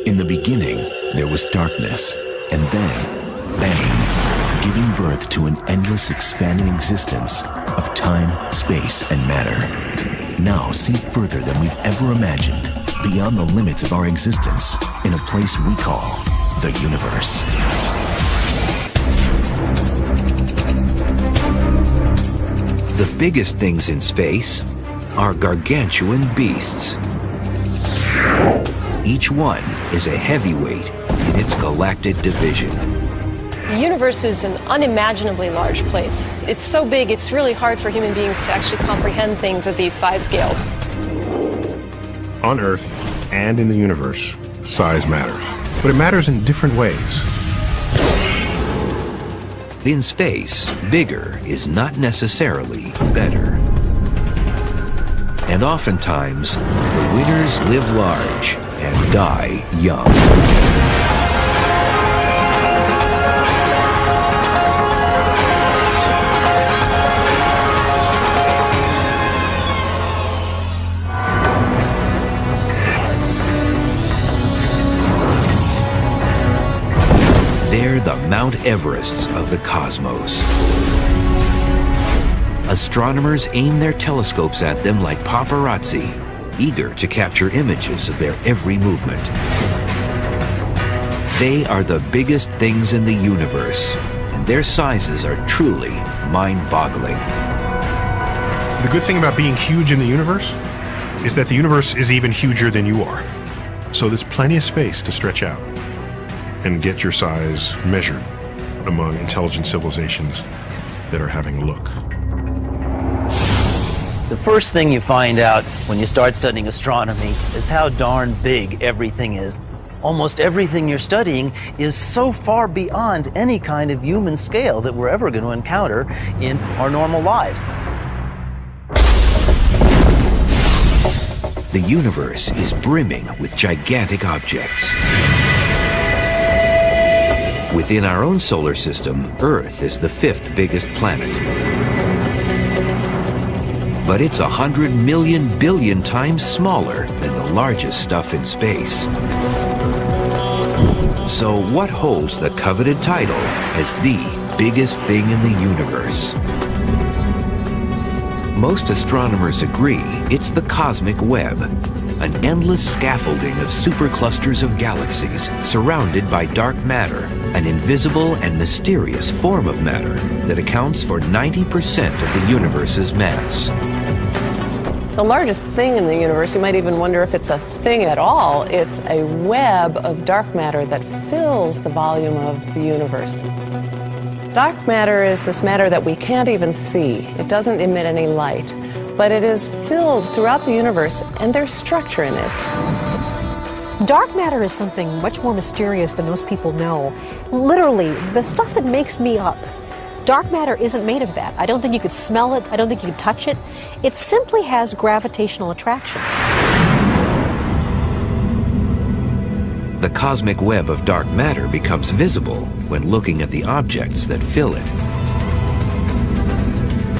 In the beginning, there was darkness, and then, bang, giving birth to an endless expanding existence of time, space, and matter. Now see further than we've ever imagined, beyond the limits of our existence, in a place we call the universe. The biggest things in space are gargantuan beasts. Each one is a heavyweight in its galactic division. The universe is an unimaginably large place. It's so big, it's really hard for human beings to actually comprehend things of these size scales. On Earth and in the universe, size matters, but it matters in different ways. In space, bigger is not necessarily better. And oftentimes, the winners live large and die young. They're the Mount Everests of the cosmos. Astronomers aim their telescopes at them like paparazzi, eager to capture images of their every movement. They are the biggest things in the universe, and their sizes are truly mind-boggling. The good thing about being huge in the universe is that the universe is even huger than you are. So there's plenty of space to stretch out and get your size measured among intelligent civilizations that are having a look. The first thing you find out when you start studying astronomy is how darn big everything is. Almost everything you're studying is so far beyond any kind of human scale that we're ever going to encounter in our normal lives. The universe is brimming with gigantic objects. Within our own solar system, Earth is the 5th biggest planet. But it's 100 million billion times smaller than the largest stuff in space. So what holds the coveted title as the biggest thing in the universe? Most astronomers agree it's the cosmic web, an endless scaffolding of superclusters of galaxies surrounded by dark matter, an invisible and mysterious form of matter that accounts for 90% of the universe's mass. The largest thing in the universe, you might even wonder if it's a thing at all. It's a web of dark matter that fills the volume of the universe. Dark matter is this matter that we can't even see. It doesn't emit any light, but it is filled throughout the universe, and there's structure in it. Dark matter is something much more mysterious than most people know. Literally, the stuff that makes me up. Dark matter isn't made of that. I don't think you could smell it. I don't think you could touch it. It simply has gravitational attraction. The cosmic web of dark matter becomes visible when looking at the objects that fill it.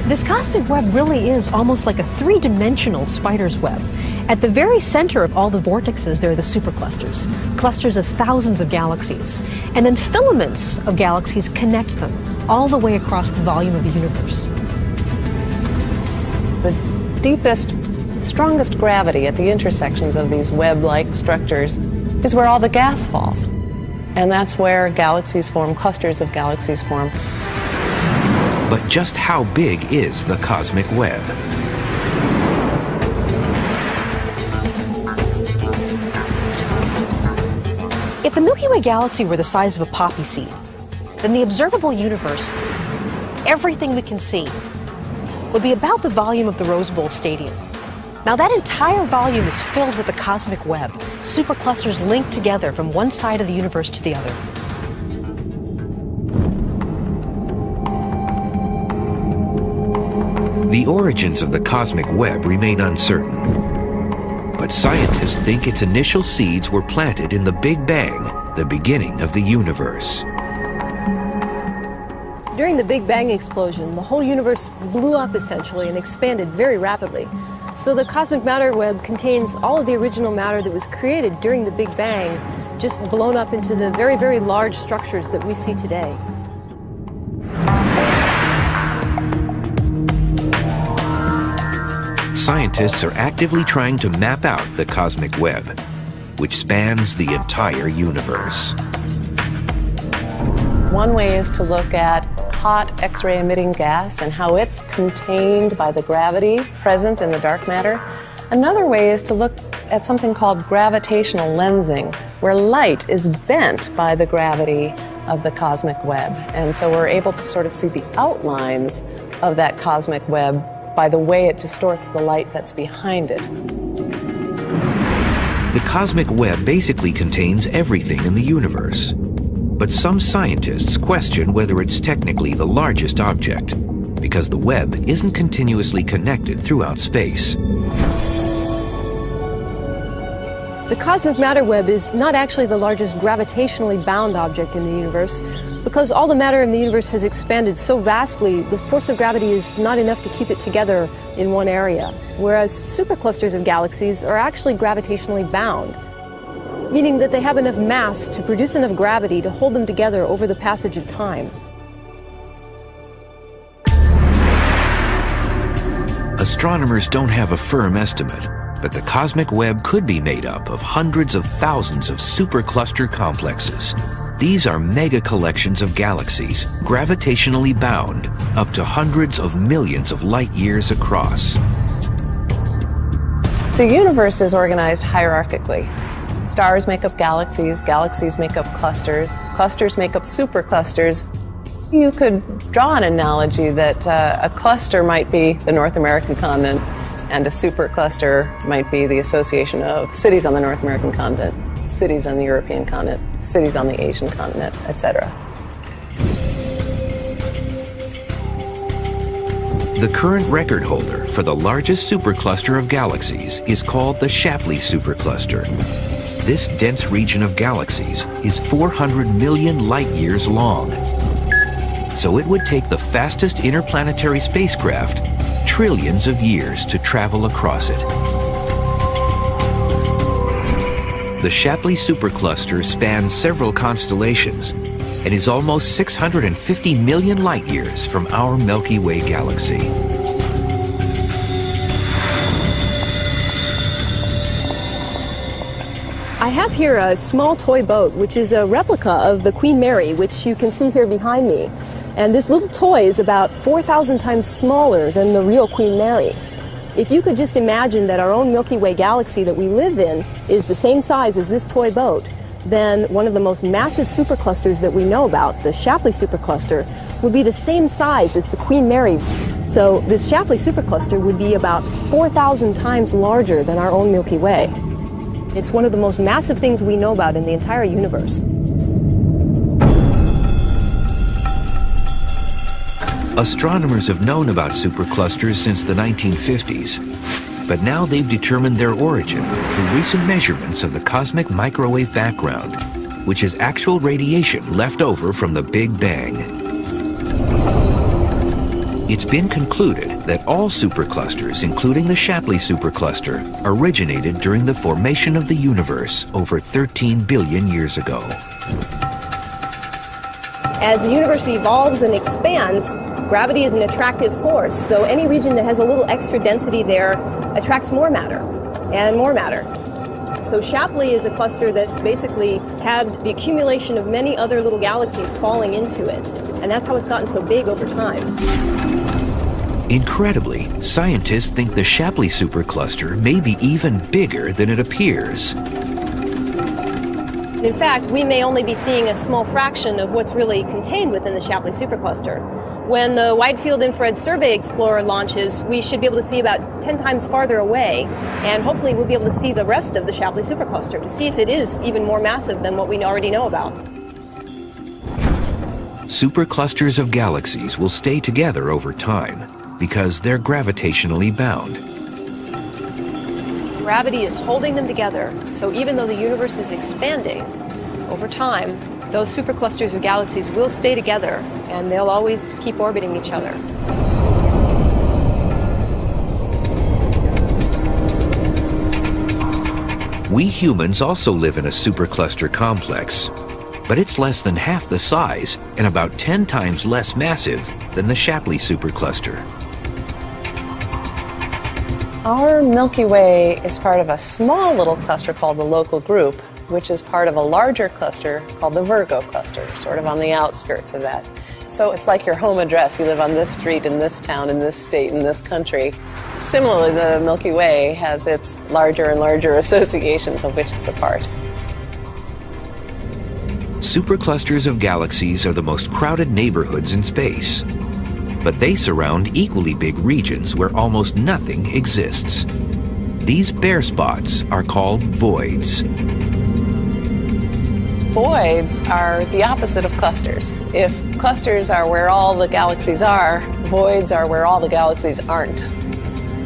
This cosmic web really is almost like a three-dimensional spider's web. At the very center of all the vortexes, there are the superclusters, clusters of thousands of galaxies, and then filaments of galaxies connect them all the way across the volume of the universe. The deepest, strongest gravity at the intersections of these web-like structures is where all the gas falls. And that's where galaxies form, clusters of galaxies form. But just how big is the cosmic web? If the Milky Way galaxy were the size of a poppy seed, then the observable universe, everything we can see, would be about the volume of the Rose Bowl Stadium. Now that entire volume is filled with the cosmic web, superclusters linked together from one side of the universe to the other. The origins of the cosmic web remain uncertain, but scientists think its initial seeds were planted in the Big Bang, the beginning of the universe. During the Big Bang explosion, the whole universe blew up essentially and expanded very rapidly. So the cosmic matter web contains all of the original matter that was created during the Big Bang, just blown up into the very, very large structures that we see today. Scientists are actively trying to map out the cosmic web, which spans the entire universe. One way is to look at hot X-ray emitting gas and how it's contained by the gravity present in the dark matter. Another way is to look at something called gravitational lensing, where light is bent by the gravity of the cosmic web. And so we're able to sort of see the outlines of that cosmic web by the way it distorts the light that's behind it. The cosmic web basically contains everything in the universe. But some scientists question whether it's technically the largest object, because the web isn't continuously connected throughout space. The cosmic matter web is not actually the largest gravitationally bound object in the universe, because all the matter in the universe has expanded so vastly, the force of gravity is not enough to keep it together in one area, whereas superclusters of galaxies are actually gravitationally bound, meaning that they have enough mass to produce enough gravity to hold them together over the passage of time. Astronomers don't have a firm estimate, but the cosmic web could be made up of hundreds of thousands of supercluster complexes. These are mega collections of galaxies, gravitationally bound, up to hundreds of millions of light years across. The universe is organized hierarchically. Stars make up galaxies, galaxies make up clusters, clusters make up superclusters. You could draw an analogy that a cluster might be the North American continent, and a supercluster might be the association of cities on the North American continent, cities on the European continent, cities on the Asian continent, etc. The current record holder for the largest supercluster of galaxies is called the Shapley supercluster. This dense region of galaxies is 400 million light years long. So it would take the fastest interplanetary spacecraft trillions of years to travel across it. The Shapley supercluster spans several constellations and is almost 650 million light years from our Milky Way galaxy. I have here a small toy boat, which is a replica of the Queen Mary, which you can see here behind me. And this little toy is about 4,000 times smaller than the real Queen Mary. If you could just imagine that our own Milky Way galaxy that we live in is the same size as this toy boat, then one of the most massive superclusters that we know about, the Shapley supercluster, would be the same size as the Queen Mary. So this Shapley supercluster would be about 4,000 times larger than our own Milky Way. It's one of the most massive things we know about in the entire universe. Astronomers have known about superclusters since the 1950s, but now they've determined their origin through recent measurements of the cosmic microwave background, which is actual radiation left over from the Big Bang. It's been concluded that all superclusters, including the Shapley supercluster, originated during the formation of the universe over 13 billion years ago. As the universe evolves and expands, gravity is an attractive force, so any region that has a little extra density there attracts more matter and more matter. So Shapley is a cluster that basically had the accumulation of many other little galaxies falling into it, and that's how it's gotten so big over time. Incredibly, scientists think the Shapley supercluster may be even bigger than it appears. In fact, we may only be seeing a small fraction of what's really contained within the Shapley supercluster. When the Wide Field Infrared Survey Explorer launches, we should be able to see about 10 times farther away, and hopefully we'll be able to see the rest of the Shapley supercluster to see if it is even more massive than what we already know about. Superclusters of galaxies will stay together over time because they're gravitationally bound. Gravity is holding them together, so even though the universe is expanding, over time, those superclusters of galaxies will stay together, and they'll always keep orbiting each other. We humans also live in a supercluster complex, but it's less than half the size and about 10 times less massive than the Shapley supercluster. Our Milky Way is part of a small little cluster called the Local Group, which is part of a larger cluster called the Virgo cluster, sort of on the outskirts of that. So it's like your home address. You live on this street in this town, in this state, in this country. Similarly, the Milky Way has its larger and larger associations of which it's a part. Superclusters of galaxies are the most crowded neighborhoods in space, but they surround equally big regions where almost nothing exists. These bare spots are called voids. Voids are the opposite of clusters. If clusters are where all the galaxies are, voids are where all the galaxies aren't.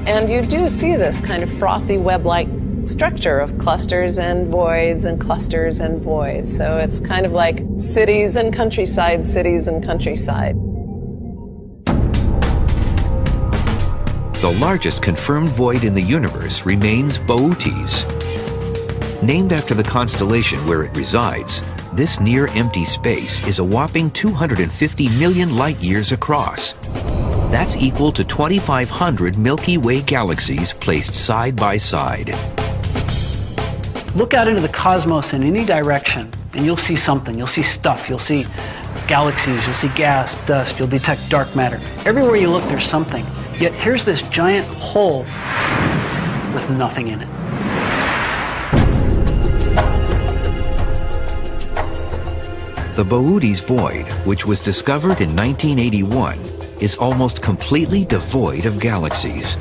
And you do see this kind of frothy web-like structure of clusters and voids and clusters and voids. So it's kind of like cities and countryside, cities and countryside. The largest confirmed void in the universe remains Boötes. Named after the constellation where it resides, this near-empty space is a whopping 250 million light-years across. That's equal to 2,500 Milky Way galaxies placed side by side. Look out into the cosmos in any direction, and you'll see something. You'll see stuff. You'll see galaxies. You'll see gas, dust. You'll detect dark matter. Everywhere you look, there's something. Yet here's this giant hole with nothing in it. The Boötes void, which was discovered in 1981, is almost completely devoid of galaxies.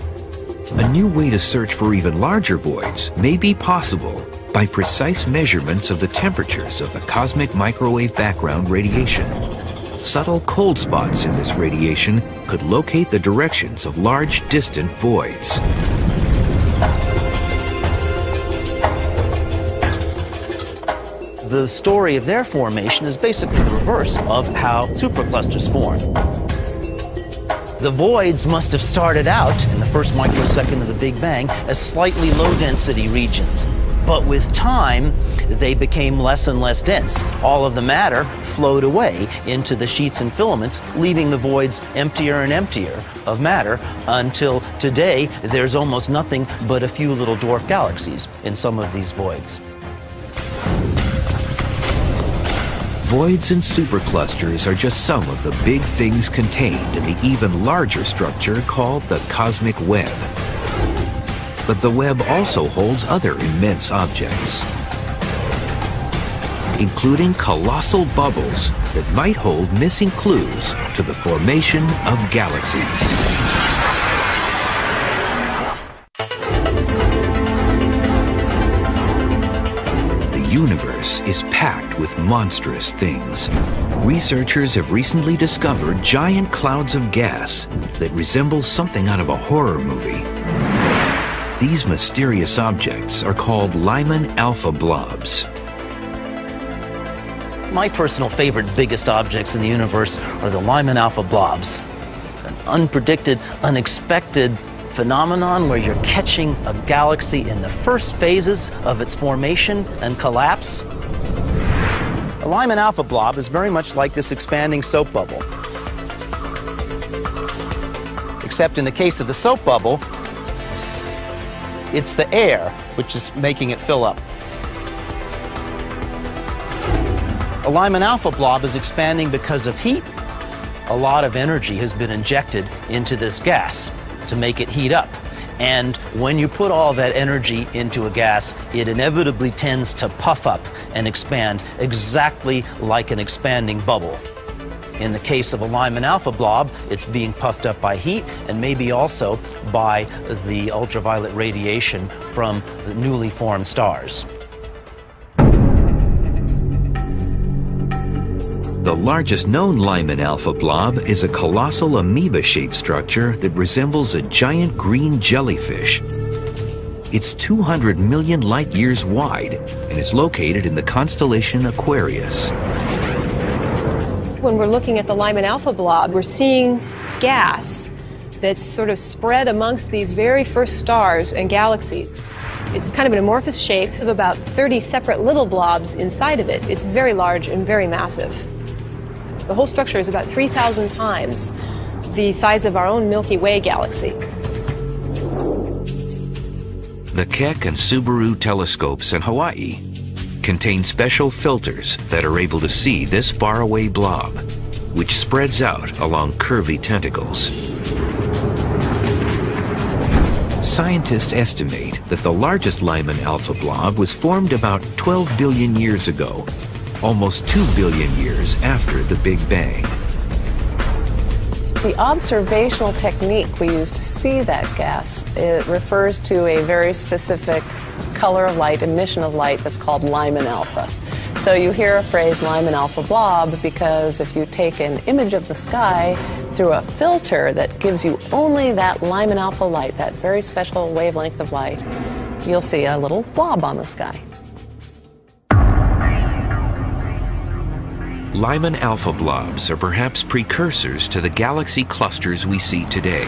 A new way to search for even larger voids may be possible by precise measurements of the temperatures of the cosmic microwave background radiation. Subtle cold spots in this radiation could locate the directions of large distant voids. The story of their formation is basically the reverse of how superclusters form. The voids must have started out in the first microsecond of the Big Bang as slightly low-density regions. But with time, they became less and less dense. All of the matter flowed away into the sheets and filaments, leaving the voids emptier and emptier of matter until today there's almost nothing but a few little dwarf galaxies in some of these voids. Voids and superclusters are just some of the big things contained in the even larger structure called the cosmic web. But the web also holds other immense objects, including colossal bubbles that might hold missing clues to the formation of galaxies. The universe is packed with monstrous things. Researchers have recently discovered giant clouds of gas that resemble something out of a horror movie. These mysterious objects are called Lyman alpha blobs. My personal favorite biggest objects in the universe are the Lyman alpha blobs. An unpredicted, unexpected phenomenon where you're catching a galaxy in the first phases of its formation and collapse. A Lyman alpha blob is very much like this expanding soap bubble. Except in the case of the soap bubble, it's the air which is making it fill up. A Lyman alpha blob is expanding because of heat. A lot of energy has been injected into this gas to make it heat up. And when you put all that energy into a gas, it inevitably tends to puff up and expand exactly like an expanding bubble. In the case of a Lyman alpha blob, it's being puffed up by heat and maybe also by the ultraviolet radiation from the newly formed stars. The largest known Lyman alpha blob is a colossal amoeba-shaped structure that resembles a giant green jellyfish. It's 200 million light-years wide and is located in the constellation Aquarius. When we're looking at the Lyman alpha blob, we're seeing gas that's sort of spread amongst these very first stars and galaxies. It's kind of an amorphous shape of about 30 separate little blobs inside of it. It's very large and very massive. The whole structure is about 3,000 times the size of our own Milky Way galaxy. The Keck and Subaru telescopes in Hawaii contain special filters that are able to see this faraway blob, which spreads out along curvy tentacles. Scientists estimate that the largest Lyman alpha blob was formed about 12 billion years ago, almost 2 billion years after the Big Bang. The observational technique we use to see that gas, it refers to a very specific color of light, emission of light that's called Lyman alpha. So you hear a phrase Lyman alpha blob because if you take an image of the sky through a filter that gives you only that Lyman alpha light, that very special wavelength of light, you'll see a little blob on the sky. Lyman alpha blobs are perhaps precursors to the galaxy clusters we see today.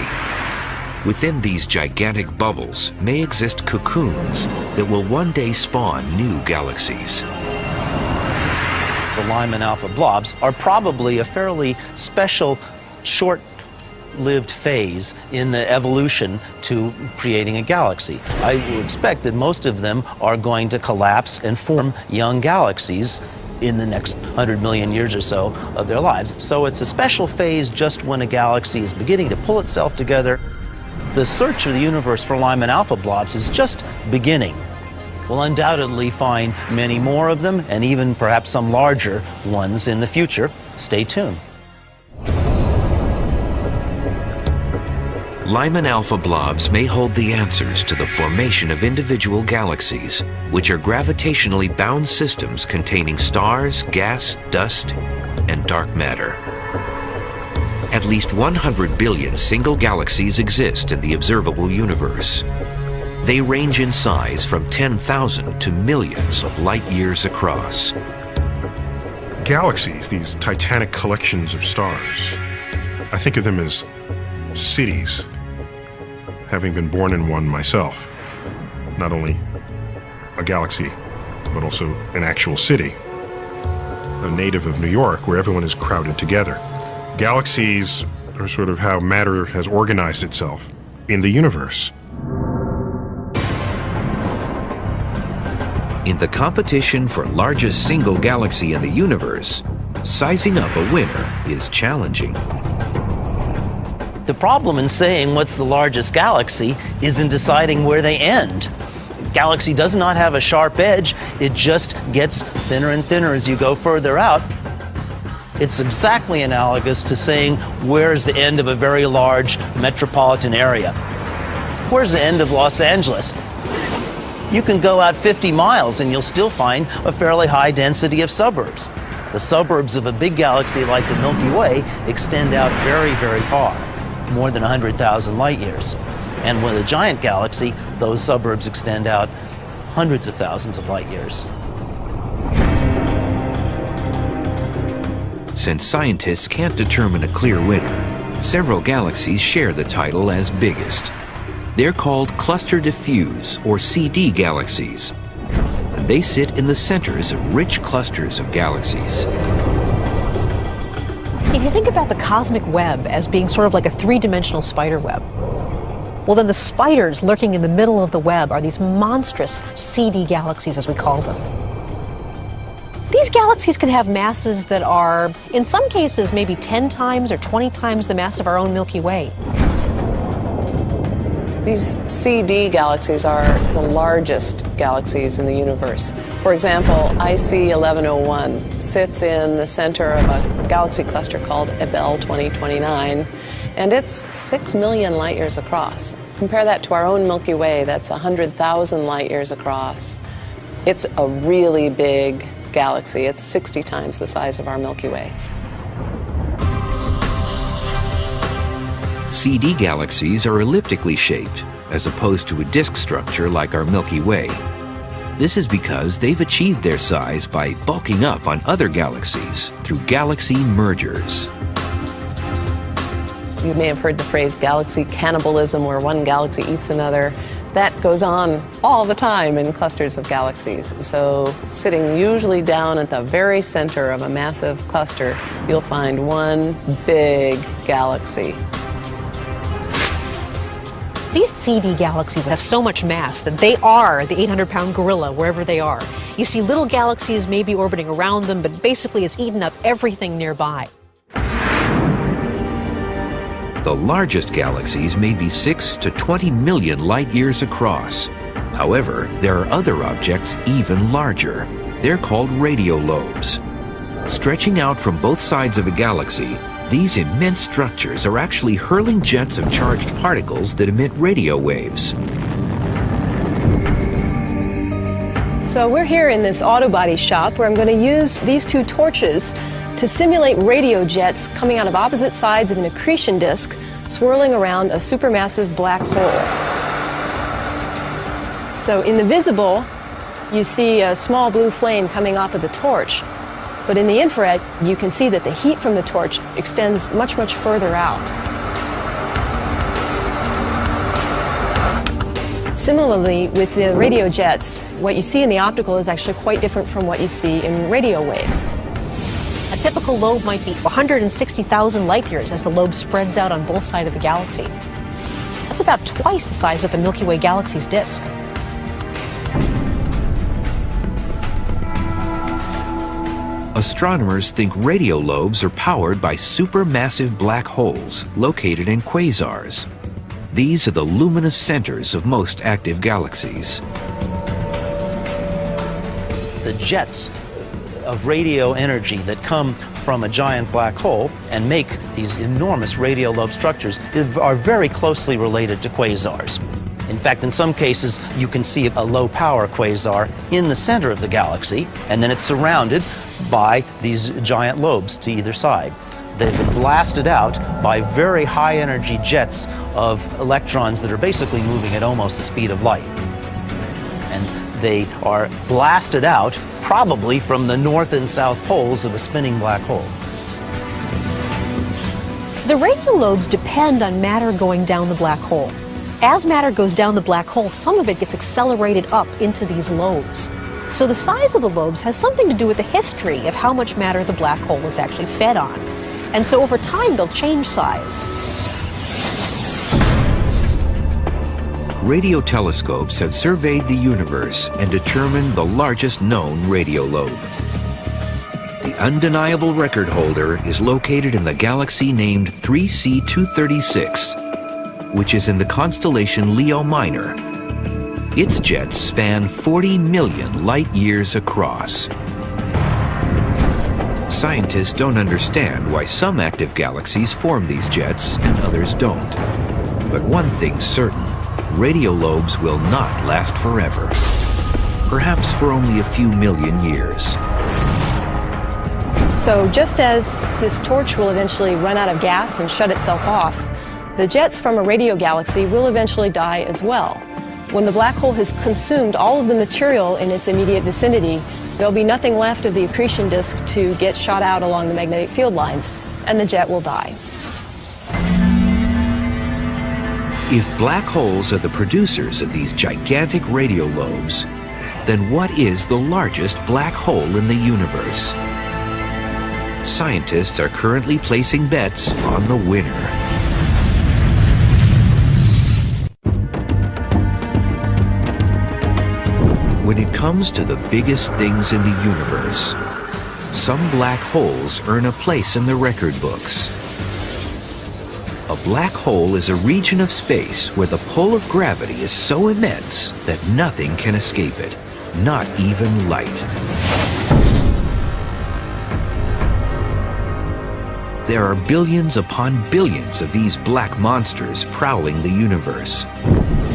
Within these gigantic bubbles may exist cocoons that will one day spawn new galaxies. The Lyman alpha blobs are probably a fairly special, short-lived phase in the evolution to creating a galaxy. I would expect that most of them are going to collapse and form young galaxies in the next 100 million years or so of their lives. So it's a special phase just when a galaxy is beginning to pull itself together. The search of the universe for Lyman alpha blobs is just beginning. We'll undoubtedly find many more of them, and even perhaps some larger ones in the future. Stay tuned. Lyman alpha blobs may hold the answers to the formation of individual galaxies, which are gravitationally bound systems containing stars, gas, dust, and dark matter. At least 100 billion single galaxies exist in the observable universe. They range in size from 10,000 to millions of light years across. Galaxies, these titanic collections of stars, I think of them as cities, having been born in one myself. Not only a galaxy, but also an actual city. A native of New York, where everyone is crowded together. Galaxies are sort of how matter has organized itself in the universe. In the competition for largest single galaxy in the universe, sizing up a winner is challenging. The problem in saying what's the largest galaxy is in deciding where they end. Galaxy does not have a sharp edge, it just gets thinner and thinner as you go further out. It's exactly analogous to saying where's the end of a very large metropolitan area. Where's the end of Los Angeles? You can go out 50 miles and you'll still find a fairly high density of suburbs. The suburbs of a big galaxy like the Milky Way extend out very, very far, more than 100,000 light years. And with a giant galaxy, those suburbs extend out hundreds of thousands of light years. Since scientists can't determine a clear winner, several galaxies share the title as biggest. They're called cluster diffuse, or CD galaxies, and they sit in the centers of rich clusters of galaxies. If you think about the cosmic web as being sort of like a three-dimensional spider web, well, then the spiders lurking in the middle of the web are these monstrous CD galaxies, as we call them. These galaxies can have masses that are, in some cases, maybe 10 times or 20 times the mass of our own Milky Way. These CD galaxies are the largest galaxies in the universe. For example, IC 1101 sits in the center of a galaxy cluster called Abell 2029, and it's 6 million light years across. Compare that to our own Milky Way, that's 100,000 light years across. It's a really big galaxy. It's 60 times the size of our Milky Way. CD galaxies are elliptically shaped, as opposed to a disk structure like our Milky Way. This is because they've achieved their size by bulking up on other galaxies through galaxy mergers. You may have heard the phrase galaxy cannibalism, where one galaxy eats another. That goes on all the time in clusters of galaxies. So sitting usually down at the very center of a massive cluster, you'll find one big galaxy. These CD galaxies have so much mass that they are the 800-pound gorilla wherever they are. You see little galaxies maybe orbiting around them, but basically it's eaten up everything nearby. The largest galaxies may be 6 to 20 million light-years across. However, there are other objects even larger. They're called radiolobes. Stretching out from both sides of a galaxy, these immense structures are actually hurling jets of charged particles that emit radio waves. So we're here in this auto body shop where I'm going to use these two torches to simulate radio jets coming out of opposite sides of an accretion disk swirling around a supermassive black hole. So in the visible, you see a small blue flame coming off of the torch. But in the infrared, you can see that the heat from the torch extends much, much further out. Similarly, with the radio jets, what you see in the optical is actually quite different from what you see in radio waves. A typical lobe might be 160,000 light years as the lobe spreads out on both sides of the galaxy. That's about twice the size of the Milky Way galaxy's disk. Astronomers think radiolobes are powered by supermassive black holes located in quasars. These are the luminous centers of most active galaxies. The jets of radio energy that come from a giant black hole and make these enormous radiolobe structures are very closely related to quasars. In fact, in some cases, you can see a low-power quasar in the center of the galaxy, and then it's surrounded by these giant lobes to either side. They've been blasted out by very high-energy jets of electrons that are basically moving at almost the speed of light. And they are blasted out probably from the north and south poles of a spinning black hole. The radiolobes depend on matter going down the black hole. As matter goes down the black hole, some of it gets accelerated up into these lobes. So the size of the lobes has something to do with the history of how much matter the black hole is actually fed on. And so over time, they'll change size. Radio telescopes have surveyed the universe and determined the largest known radiolobe. The undeniable record holder is located in the galaxy named 3C236, which is in the constellation Leo Minor. Its jets span 40 million light-years across. Scientists don't understand why some active galaxies form these jets and others don't. But one thing's certain, radiolobes will not last forever. Perhaps for only a few million years. So just as this torch will eventually run out of gas and shut itself off, the jets from a radio galaxy will eventually die as well. When the black hole has consumed all of the material in its immediate vicinity, there'll be nothing left of the accretion disk to get shot out along the magnetic field lines, and the jet will die. If black holes are the producers of these gigantic radiolobes, then what is the largest black hole in the universe? Scientists are currently placing bets on the winner. When it comes to the biggest things in the universe, some black holes earn a place in the record books. A black hole is a region of space where the pull of gravity is so immense that nothing can escape it, not even light. There are billions upon billions of these black monsters prowling the universe.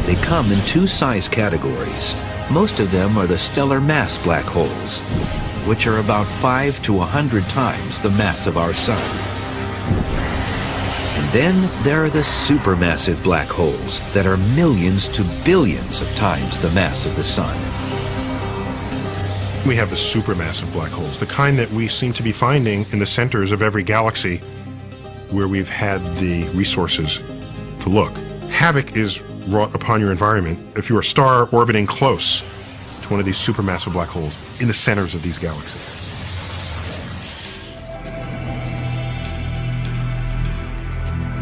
They come in two size categories. Most of them are the stellar mass black holes, which are about 5 to 100 times the mass of our sun. And then there are the supermassive black holes that are millions to billions of times the mass of the sun. We have the supermassive black holes, the kind that we seem to be finding in the centers of every galaxy where we've had the resources to look. Havoc is wrought upon your environment if you're a star orbiting close to one of these supermassive black holes in the centers of these galaxies.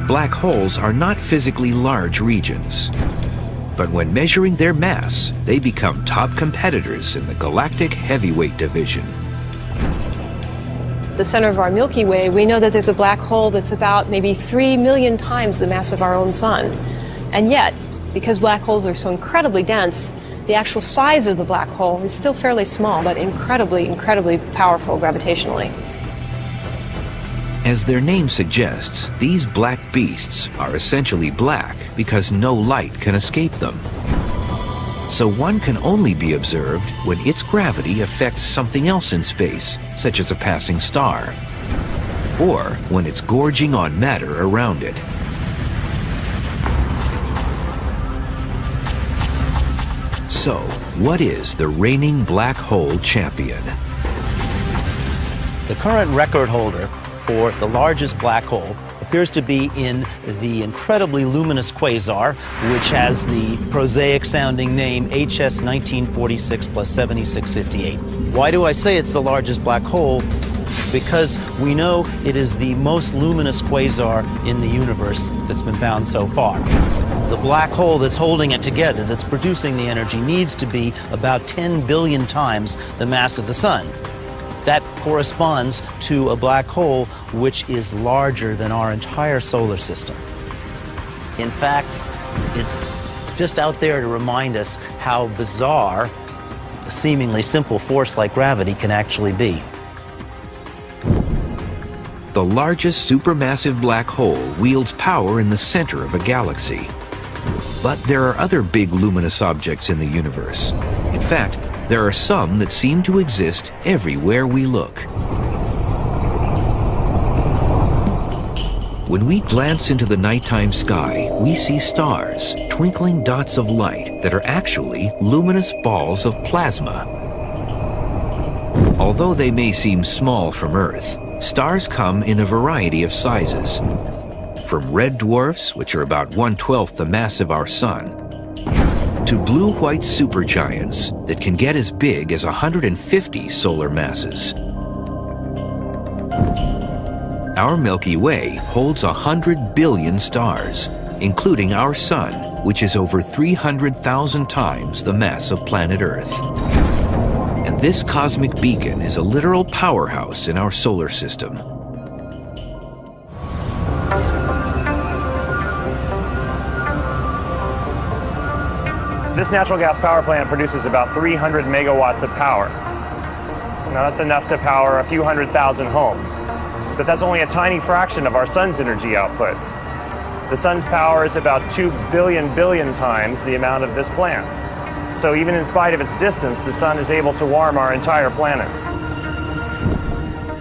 Black holes are not physically large regions, but when measuring their mass, they become top competitors in the galactic heavyweight division. The center of our Milky Way, we know that there's a black hole that's about maybe 3 million times the mass of our own sun. And yet, because black holes are so incredibly dense, the actual size of the black hole is still fairly small, but incredibly, incredibly powerful gravitationally. As their name suggests, these black beasts are essentially black because no light can escape them. So one can only be observed when its gravity affects something else in space, such as a passing star, or when it's gorging on matter around it. So, what is the reigning black hole champion? The current record holder for the largest black hole appears to be in the incredibly luminous quasar, which has the prosaic-sounding name HS 1946 plus 7658. Why do I say it's the largest black hole? Because we know it is the most luminous quasar in the universe that's been found so far. The black hole that's holding it together, that's producing the energy, needs to be about 10 billion times the mass of the sun. That corresponds to a black hole which is larger than our entire solar system. In fact, it's just out there to remind us how bizarre a seemingly simple force like gravity can actually be. The largest supermassive black hole wields power in the center of a galaxy. But there are other big luminous objects in the universe. In fact, there are some that seem to exist everywhere we look. When we glance into the nighttime sky, we see stars, twinkling dots of light that are actually luminous balls of plasma. Although they may seem small from Earth, stars come in a variety of sizes. From red dwarfs, which are about 1/12 the mass of our sun, to blue-white supergiants that can get as big as 150 solar masses. Our Milky Way holds 100 billion stars, including our sun, which is over 300,000 times the mass of planet Earth. And this cosmic beacon is a literal powerhouse in our solar system. This natural gas power plant produces about 300 megawatts of power. Now that's enough to power a few 100,000 homes. But that's only a tiny fraction of our sun's energy output. The sun's power is about 2 billion times the amount of this plant. So even in spite of its distance, the sun is able to warm our entire planet.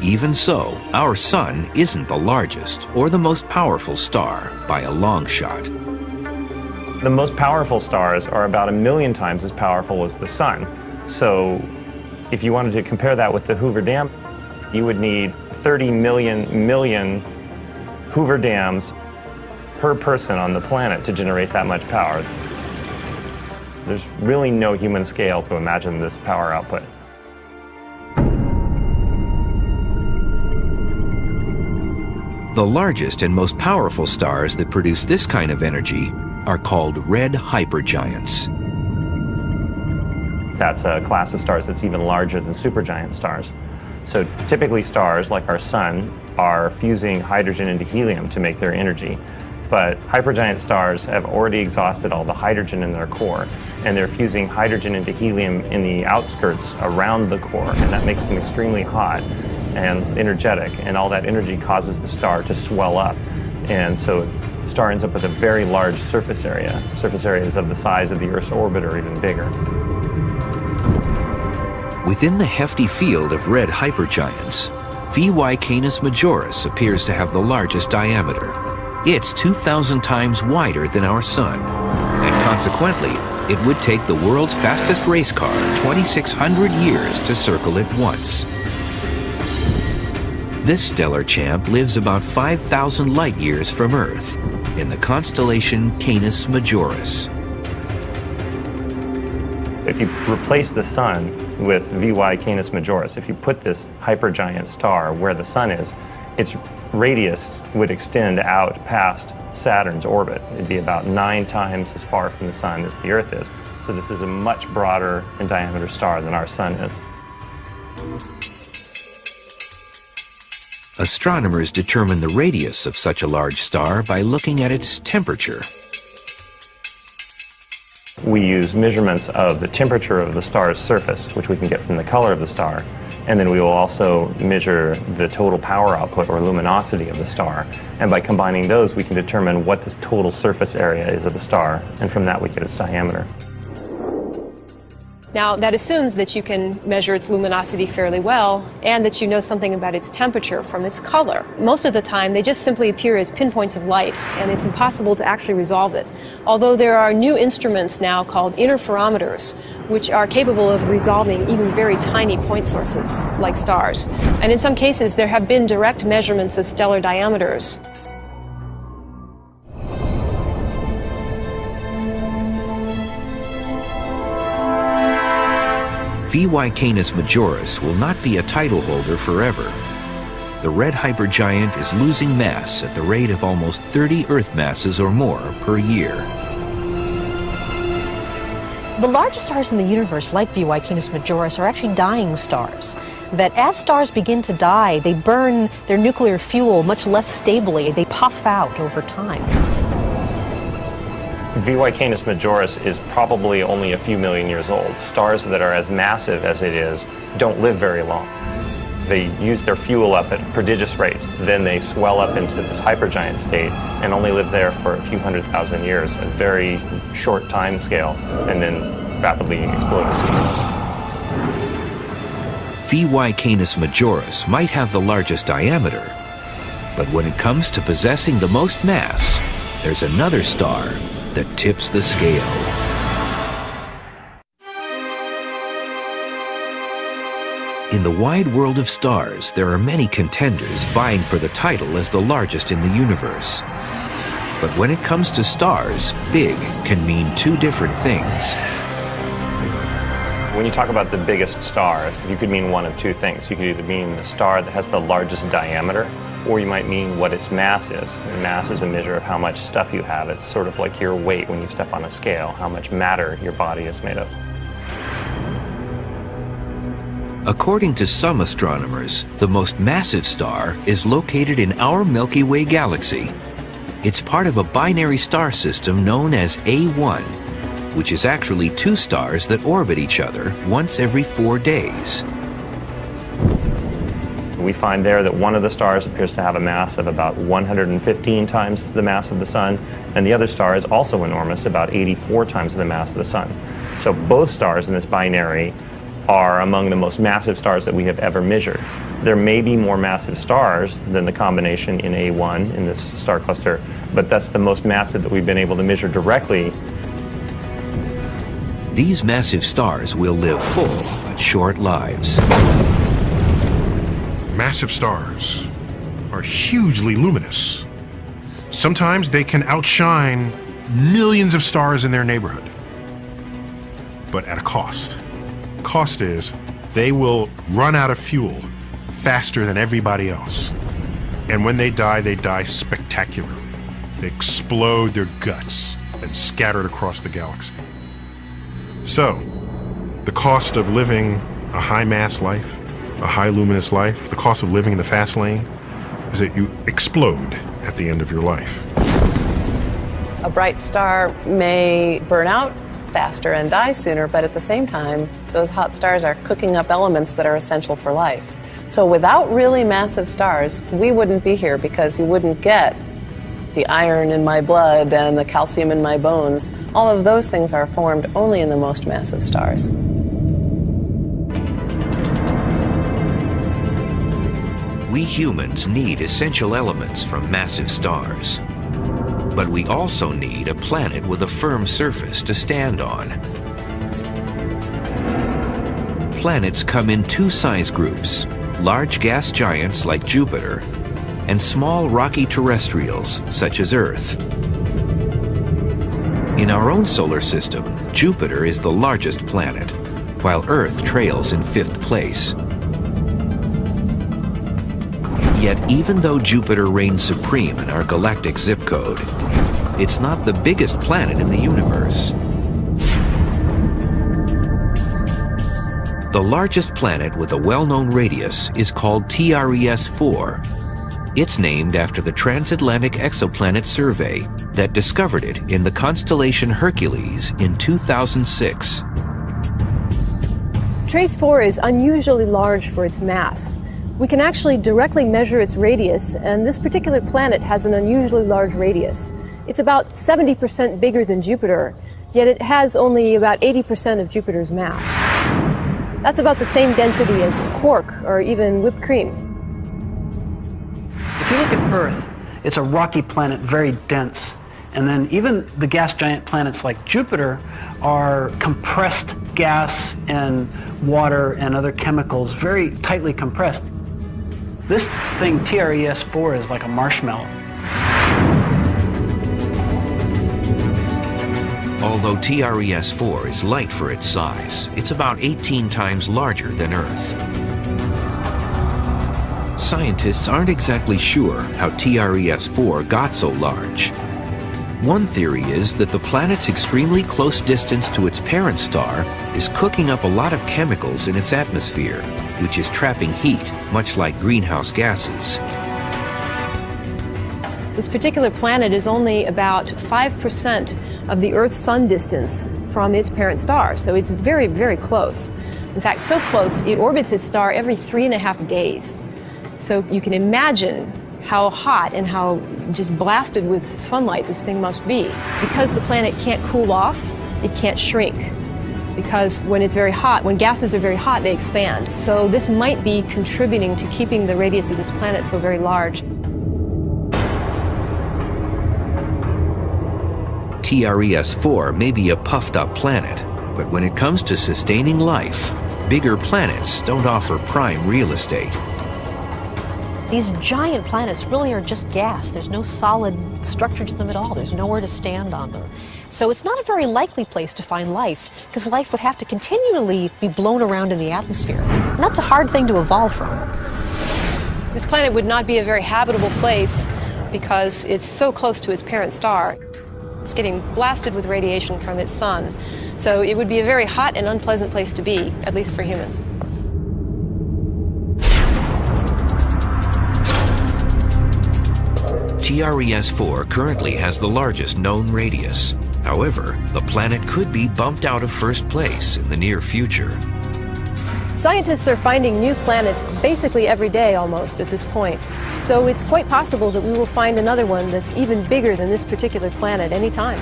Even so, our sun isn't the largest or the most powerful star by a long shot. The most powerful stars are about 1 million times as powerful as the sun. So if you wanted to compare that with the Hoover Dam, you would need 30 million Hoover dams per person on the planet to generate that much power. There's really no human scale to imagine this power output. The largest and most powerful stars that produce this kind of energy are called red hypergiants. That's a class of stars that's even larger than supergiant stars. So typically stars, like our sun, are fusing hydrogen into helium to make their energy. But hypergiant stars have already exhausted all the hydrogen in their core, and they're fusing hydrogen into helium in the outskirts around the core, and that makes them extremely hot and energetic, and all that energy causes the star to swell up. And so the star ends up with a very large surface area. Surface areas of the size of the Earth's orbit or even bigger. Within the hefty field of red hypergiants, VY Canis Majoris appears to have the largest diameter. It's 2,000 times wider than our sun, and consequently, it would take the world's fastest race car 2,600 years to circle it once. This stellar champ lives about 5,000 light years from Earth in the constellation Canis Majoris. If you replace the Sun with VY Canis Majoris, if you put this hypergiant star where the Sun is, its radius would extend out past Saturn's orbit. It'd be about 9 times as far from the Sun as the Earth is. So this is a much broader in diameter star than our Sun is. Astronomers determine the radius of such a large star by looking at its temperature. We use measurements of the temperature of the star's surface, which we can get from the color of the star, and then we will also measure the total power output or luminosity of the star. And by combining those, we can determine what the total surface area is of the star, and from that we get its diameter. Now, that assumes that you can measure its luminosity fairly well and that you know something about its temperature from its color. Most of the time, they just simply appear as pinpoints of light, and it's impossible to actually resolve it. Although there are new instruments now called interferometers, which are capable of resolving even very tiny point sources, like stars. And in some cases, there have been direct measurements of stellar diameters. VY Canis Majoris will not be a title holder forever. The red hypergiant is losing mass at the rate of almost 30 Earth masses or more per year. The largest stars in the universe, like VY Canis Majoris, are actually dying stars. That as stars begin to die, they burn their nuclear fuel much less stably. They puff out over time. VY Canis Majoris is probably only a few million years old. Stars that are as massive as it is don't live very long. They use their fuel up at prodigious rates, then they swell up into this hypergiant state and only live there for a few 100,000 years, a very short time scale, and then rapidly explode as supernovas. VY Canis Majoris might have the largest diameter, but when it comes to possessing the most mass, there's another star that tips the scale. In the wide world of stars, there are many contenders vying for the title as the largest in the universe. But when it comes to stars, big can mean two different things. When you talk about the biggest star, you could mean one of two things. You could either mean the star that has the largest diameter, or you might mean what its mass is. And mass is a measure of how much stuff you have. It's sort of like your weight when you step on a scale, how much matter your body is made of. According to some astronomers, the most massive star is located in our Milky Way galaxy. It's part of a binary star system known as A1, which is actually two stars that orbit each other once every 4 days. We find there that one of the stars appears to have a mass of about 115 times the mass of the Sun, and the other star is also enormous, about 84 times the mass of the Sun. So both stars in this binary are among the most massive stars that we have ever measured. There may be more massive stars than the combination in A1 in this star cluster, but that's the most massive that we've been able to measure directly. These massive stars will live full but short lives. Massive stars are hugely luminous. Sometimes they can outshine millions of stars in their neighborhood, but at a cost. Cost is they will run out of fuel faster than everybody else. And when they die spectacularly. They explode their guts and scatter it across the galaxy. So, the cost of living a high-mass life, a high-luminous life, the cost of living in the fast lane, is that you explode at the end of your life. A bright star may burn out faster and die sooner, but at the same time, those hot stars are cooking up elements that are essential for life. So without really massive stars, we wouldn't be here because you wouldn't get the iron in my blood and the calcium in my bones. All of those things are formed only in the most massive stars. We humans need essential elements from massive stars. But we also need a planet with a firm surface to stand on. Planets come in two size groups, large gas giants like Jupiter, and small rocky terrestrials such as Earth. In our own solar system, Jupiter is the largest planet, while Earth trails in 5th place. Yet even though Jupiter reigns supreme in our galactic zip code, it's not the biggest planet in the universe. The largest planet with a well-known radius is called TRES-4. It's named after the Transatlantic Exoplanet Survey that discovered it in the constellation Hercules in 2006. TRES-4 is unusually large for its mass. We can actually directly measure its radius, and this particular planet has an unusually large radius. It's about 70% bigger than Jupiter, yet it has only about 80% of Jupiter's mass. That's about the same density as quark or even whipped cream. If you look at Earth, it's a rocky planet, very dense. And then even the gas giant planets like Jupiter are compressed gas and water and other chemicals, very tightly compressed. This thing, TRES-4, is like a marshmallow. Although TRES-4 is light for its size, it's about 18 times larger than Earth. Scientists aren't exactly sure how TRES-4 got so large. One theory is that the planet's extremely close distance to its parent star is cooking up a lot of chemicals in its atmosphere, which is trapping heat, much like greenhouse gases. This particular planet is only about 5% of the Earth-Sun distance from its parent star, so it's very, very close. In fact, so close, it orbits its star every 3.5 days. So you can imagine how hot and how just blasted with sunlight this thing must be. Because the planet can't cool off, it can't shrink. Because when it's very hot, when gases are very hot, they expand. So this might be contributing to keeping the radius of this planet so very large. TRES-4 may be a puffed-up planet, but when it comes to sustaining life, bigger planets don't offer prime real estate. These giant planets really are just gas. There's no solid structure to them at all. There's nowhere to stand on them. So it's not a very likely place to find life, because life would have to continually be blown around in the atmosphere. And that's a hard thing to evolve from. This planet would not be a very habitable place because it's so close to its parent star. It's getting blasted with radiation from its sun. So it would be a very hot and unpleasant place to be, at least for humans. TRES-4 currently has the largest known radius. However, the planet could be bumped out of first place in the near future. Scientists are finding new planets basically every day almost at this point. So it's quite possible that we will find another one that's even bigger than this particular planet anytime.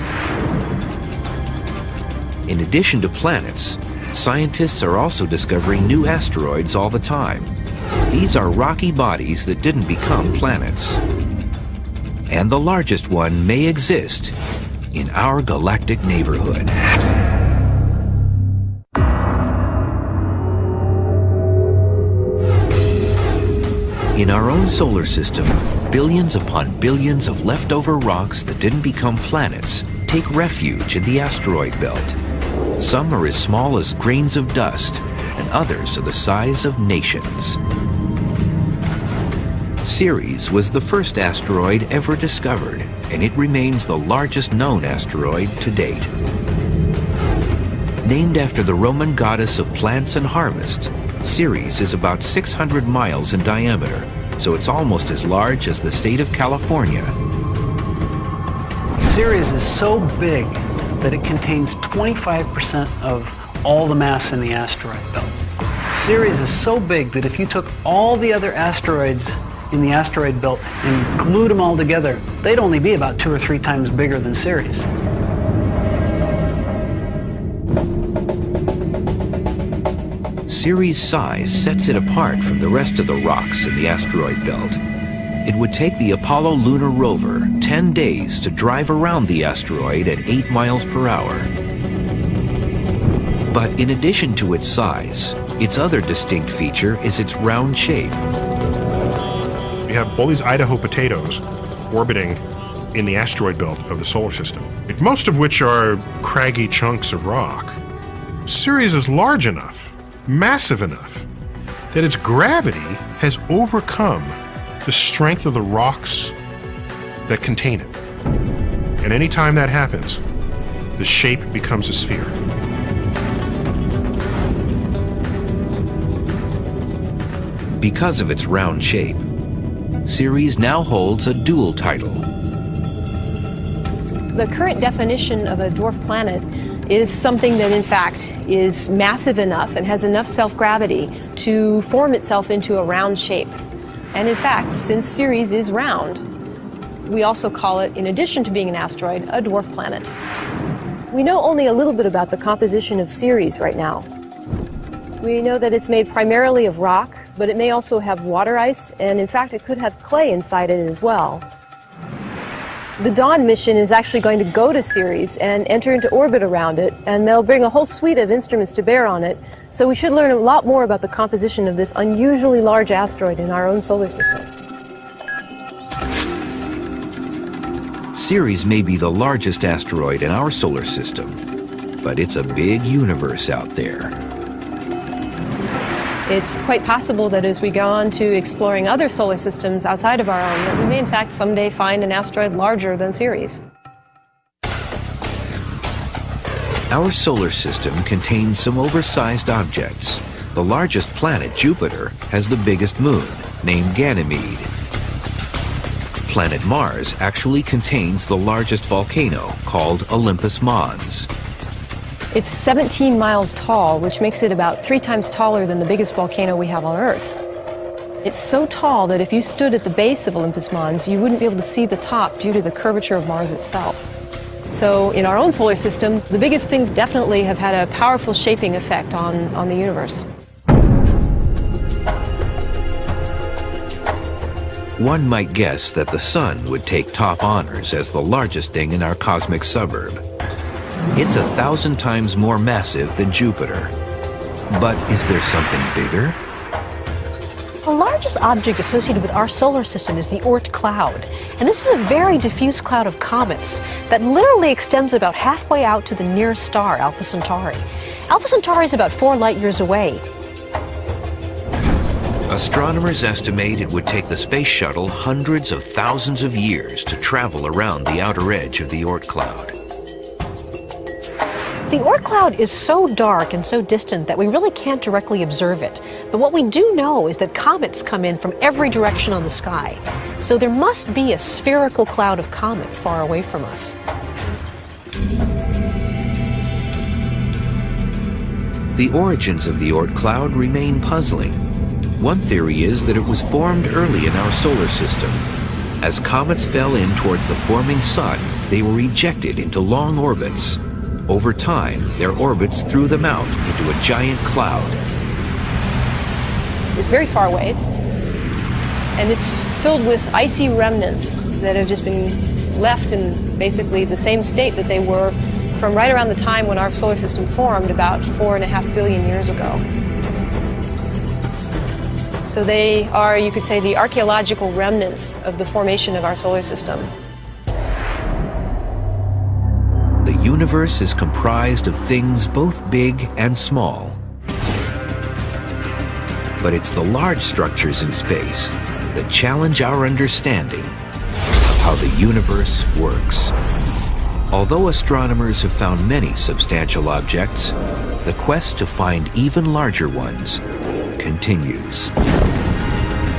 In addition to planets, scientists are also discovering new asteroids all the time. These are rocky bodies that didn't become planets. And the largest one may exist in our galactic neighborhood. In our own solar system, billions upon billions of leftover rocks that didn't become planets take refuge in the asteroid belt. Some are as small as grains of dust, and others are the size of nations. Ceres was the first asteroid ever discovered, and it remains the largest known asteroid to date. Named after the Roman goddess of plants and harvest, Ceres is about 600 miles in diameter, so it's almost as large as the state of California. Ceres is so big that it contains 25% of all the mass in the asteroid belt. Ceres is so big that if you took all the other asteroids in the asteroid belt and glued them all together, they'd only be about 2 or 3 times bigger than Ceres. Ceres' size sets it apart from the rest of the rocks in the asteroid belt. It would take the Apollo lunar rover 10 days to drive around the asteroid at 8 miles per hour. But in addition to its size, Its other distinct feature is its round shape. We have all these Idaho potatoes orbiting in the asteroid belt of the solar system, most of which are craggy chunks of rock. Ceres is large enough, massive enough, that its gravity has overcome the strength of the rocks that contain it. And anytime that happens, the shape becomes a sphere. Because of its round shape, Ceres now holds a dual title. The current definition of a dwarf planet is something that in fact is massive enough and has enough self-gravity to form itself into a round shape. And in fact, since Ceres is round, we also call it, in addition to being an asteroid, a dwarf planet. We know only a little bit about the composition of Ceres right now. We know that it's made primarily of rock, but it may also have water ice, and in fact it could have clay inside it as well. The Dawn mission is actually going to go to Ceres and enter into orbit around it, and they'll bring a whole suite of instruments to bear on it, so we should learn a lot more about the composition of this unusually large asteroid in our own solar system. Ceres may be the largest asteroid in our solar system, but it's a big universe out there. It's quite possible that as we go on to exploring other solar systems outside of our own, that we may in fact someday find an asteroid larger than Ceres. Our solar system contains some oversized objects. The largest planet, Jupiter, has the biggest moon, named Ganymede. Planet Mars actually contains the largest volcano, called Olympus Mons. It's 17 miles tall, which makes it about 3 times taller than the biggest volcano we have on Earth. It's so tall that if you stood at the base of Olympus Mons, you wouldn't be able to see the top due to the curvature of Mars itself. So in our own solar system, the biggest things definitely have had a powerful shaping effect on the universe. One might guess that the Sun would take top honors as the largest thing in our cosmic suburb. It's 1,000 times more massive than Jupiter. But is there something bigger? The largest object associated with our solar system is the Oort cloud. And this is a very diffuse cloud of comets that literally extends about halfway out to the nearest star, Alpha Centauri. Alpha Centauri is about 4 light years away. Astronomers estimate it would take the space shuttle hundreds of thousands of years to travel around the outer edge of the Oort cloud. The Oort cloud is so dark and so distant that we really can't directly observe it. But what we do know is that comets come in from every direction on the sky. So there must be a spherical cloud of comets far away from us. The origins of the Oort cloud remain puzzling. One theory is that it was formed early in our solar system. As comets fell in towards the forming sun, they were ejected into long orbits. Over time, their orbits threw them out into a giant cloud. It's very far away, and it's filled with icy remnants that have just been left in basically the same state that they were from right around the time when our solar system formed, about 4.5 billion years ago. So they are, you could say, the archaeological remnants of the formation of our solar system. The universe is comprised of things both big and small. But it's the large structures in space that challenge our understanding of how the universe works. Although astronomers have found many substantial objects, the quest to find even larger ones continues.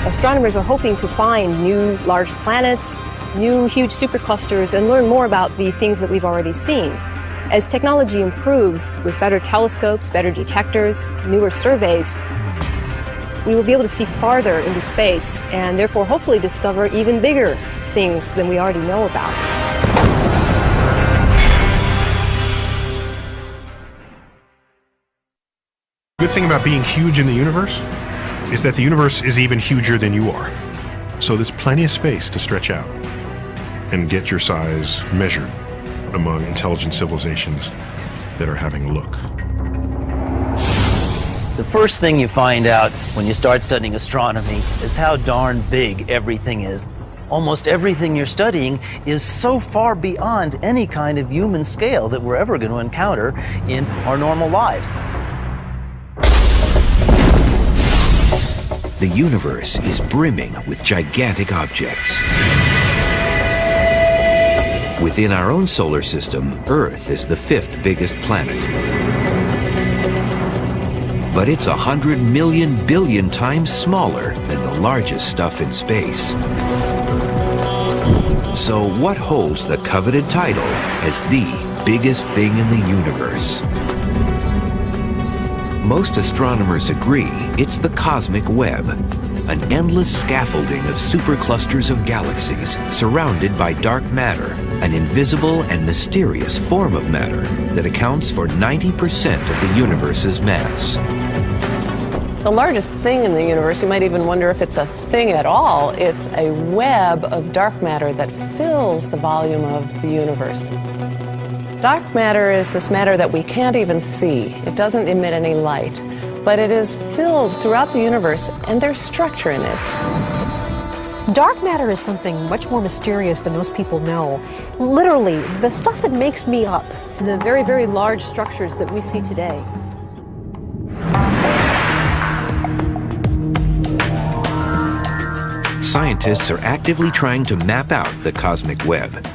Astronomers are hoping to find new large planets, new huge superclusters, and learn more about the things that we've already seen. As technology improves with better telescopes, better detectors, newer surveys, we will be able to see farther into space and therefore hopefully discover even bigger things than we already know about. The good thing about being huge in the universe is that the universe is even huger than you are. So there's plenty of space to stretch out and get your size measured among intelligent civilizations that are having a look. The first thing you find out when you start studying astronomy is how darn big everything is. Almost everything you're studying is so far beyond any kind of human scale that we're ever going to encounter in our normal lives. The universe is brimming with gigantic objects. Within our own solar system, Earth is the 5th biggest planet. But it's 100 million billion times smaller than the largest stuff in space. So what holds the coveted title as the biggest thing in the universe? Most astronomers agree it's the cosmic web, an endless scaffolding of superclusters of galaxies surrounded by dark matter, an invisible and mysterious form of matter that accounts for 90% of the universe's mass. The largest thing in the universe, you might even wonder if it's a thing at all, it's a web of dark matter that fills the volume of the universe. Dark matter is this matter that we can't even see. It doesn't emit any light, but it is filled throughout the universe, and there's structure in it. Dark matter is something much more mysterious than most people know. Literally, the stuff that makes me up. The very, very large structures that we see today. Scientists are actively trying to map out the cosmic web,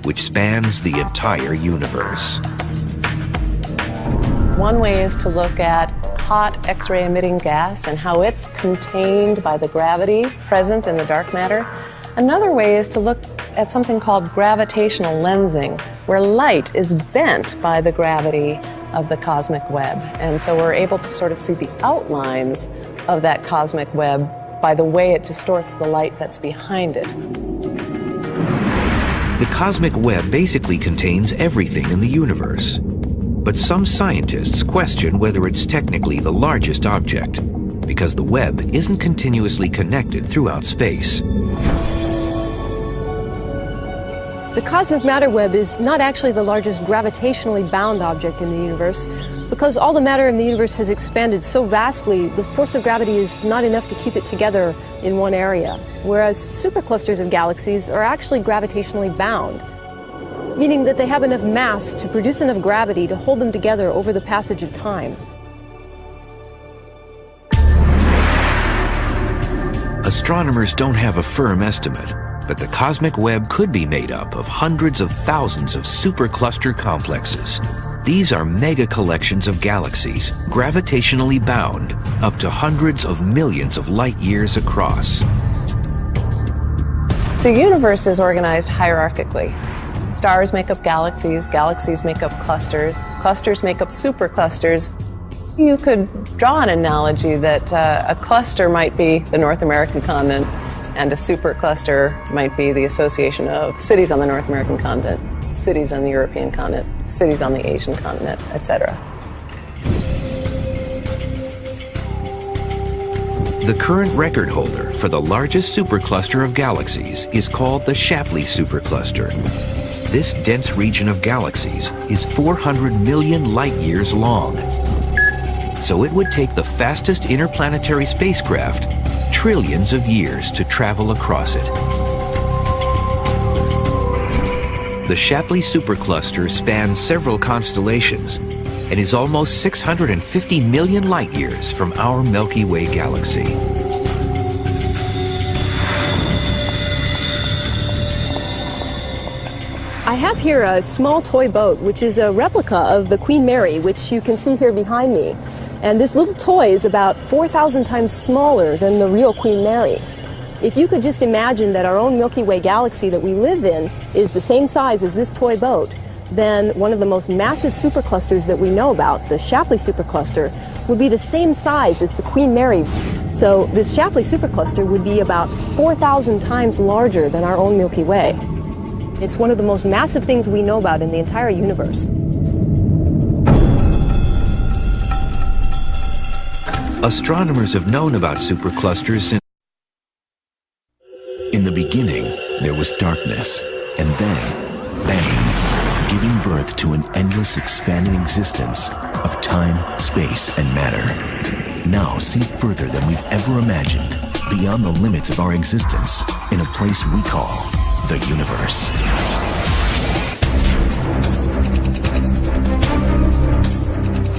which spans the entire universe. One way is to look at hot X-ray emitting gas and how it's contained by the gravity present in the dark matter. Another way is to look at something called gravitational lensing, where light is bent by the gravity of the cosmic web. And so we're able to sort of see the outlines of that cosmic web by the way it distorts the light that's behind it. The cosmic web basically contains everything in the universe. But some scientists question whether it's technically the largest object, because the web isn't continuously connected throughout space. The cosmic matter web is not actually the largest gravitationally bound object in the universe, because all the matter in the universe has expanded so vastly, the force of gravity is not enough to keep it together in one area, whereas superclusters of galaxies are actually gravitationally bound, meaning that they have enough mass to produce enough gravity to hold them together over the passage of time. Astronomers don't have a firm estimate, but the cosmic web could be made up of hundreds of thousands of supercluster complexes. These are mega collections of galaxies, gravitationally bound, up to hundreds of millions of light years across. The universe is organized hierarchically. Stars make up galaxies, galaxies make up clusters, clusters make up superclusters. You could draw an analogy that a cluster might be the North American continent, and a supercluster might be the association of cities on the North American continent, cities on the European continent, cities on the Asian continent, etc. The current record holder for the largest supercluster of galaxies is called the Shapley supercluster. This dense region of galaxies is 400 million light-years long. So it would take the fastest interplanetary spacecraft trillions of years to travel across it. The Shapley supercluster spans several constellations and is almost 650 million light-years from our Milky Way galaxy. I have here a small toy boat, which is a replica of the Queen Mary, which you can see here behind me. And this little toy is about 4,000 times smaller than the real Queen Mary. If you could just imagine that our own Milky Way galaxy that we live in is the same size as this toy boat, then one of the most massive superclusters that we know about, the Shapley supercluster, would be the same size as the Queen Mary. So this Shapley supercluster would be about 4,000 times larger than our own Milky Way. It's one of the most massive things we know about in the entire universe. Astronomers have known about superclusters since. In the beginning, there was darkness, and then, bang, giving birth to an endless expanding existence of time, space, and matter. Now see further than we've ever imagined, beyond the limits of our existence, in a place we call the universe.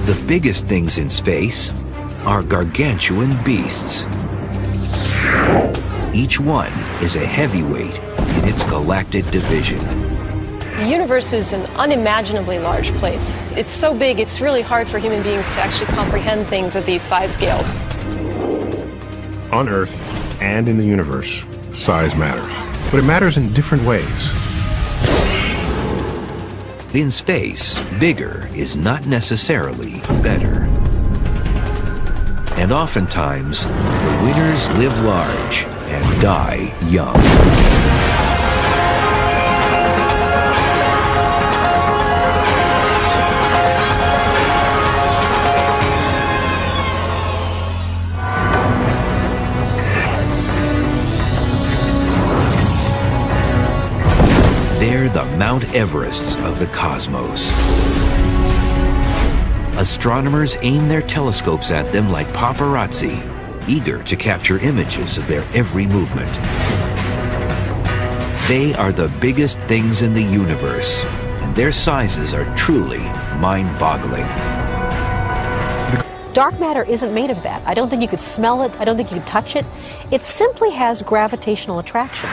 The biggest things in space are gargantuan beasts. Each one is a heavyweight in its galactic division. The universe is an unimaginably large place. It's so big, it's really hard for human beings to actually comprehend things at these size scales. On Earth and in the universe, size matters. But it matters in different ways. In space, bigger is not necessarily better. And oftentimes, the winners live large and die young. They're the Mount Everests of the cosmos. Astronomers aim their telescopes at them like paparazzi, eager to capture images of their every movement. They are the biggest things in the universe, and their sizes are truly mind-boggling. Dark matter isn't made of that. I don't think you could smell it. I don't think you could touch it. It simply has gravitational attraction.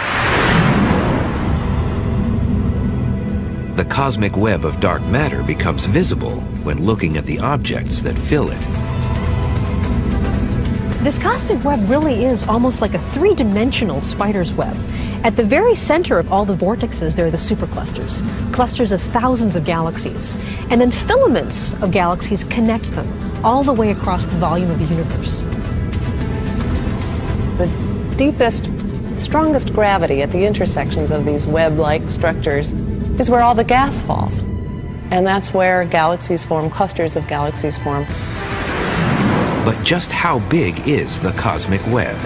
The cosmic web of dark matter becomes visible when looking at the objects that fill it. This cosmic web really is almost like a three-dimensional spider's web. At the very center of all the vortexes, there are the superclusters, clusters of thousands of galaxies. And then filaments of galaxies connect them all the way across the volume of the universe. The deepest, strongest gravity at the intersections of these web-like structures is where all the gas falls. And that's where galaxies form, clusters of galaxies form. But just how big is the cosmic web?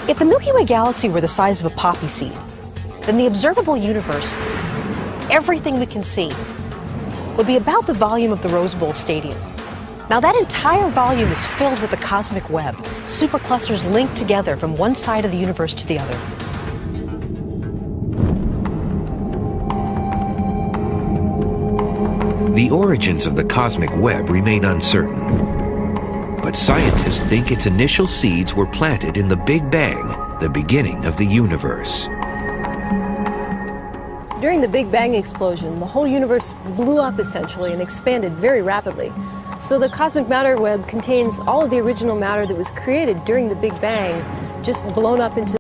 If the Milky Way galaxy were the size of a poppy seed, then the observable universe, everything we can see, would be about the volume of the Rose Bowl Stadium. Now that entire volume is filled with the cosmic web, superclusters linked together from one side of the universe to the other. The origins of the cosmic web remain uncertain, but scientists think its initial seeds were planted in the Big Bang, the beginning of the universe. During the Big Bang explosion, the whole universe blew up essentially and expanded very rapidly. So the cosmic matter web contains all of the original matter that was created during the Big Bang, just blown up into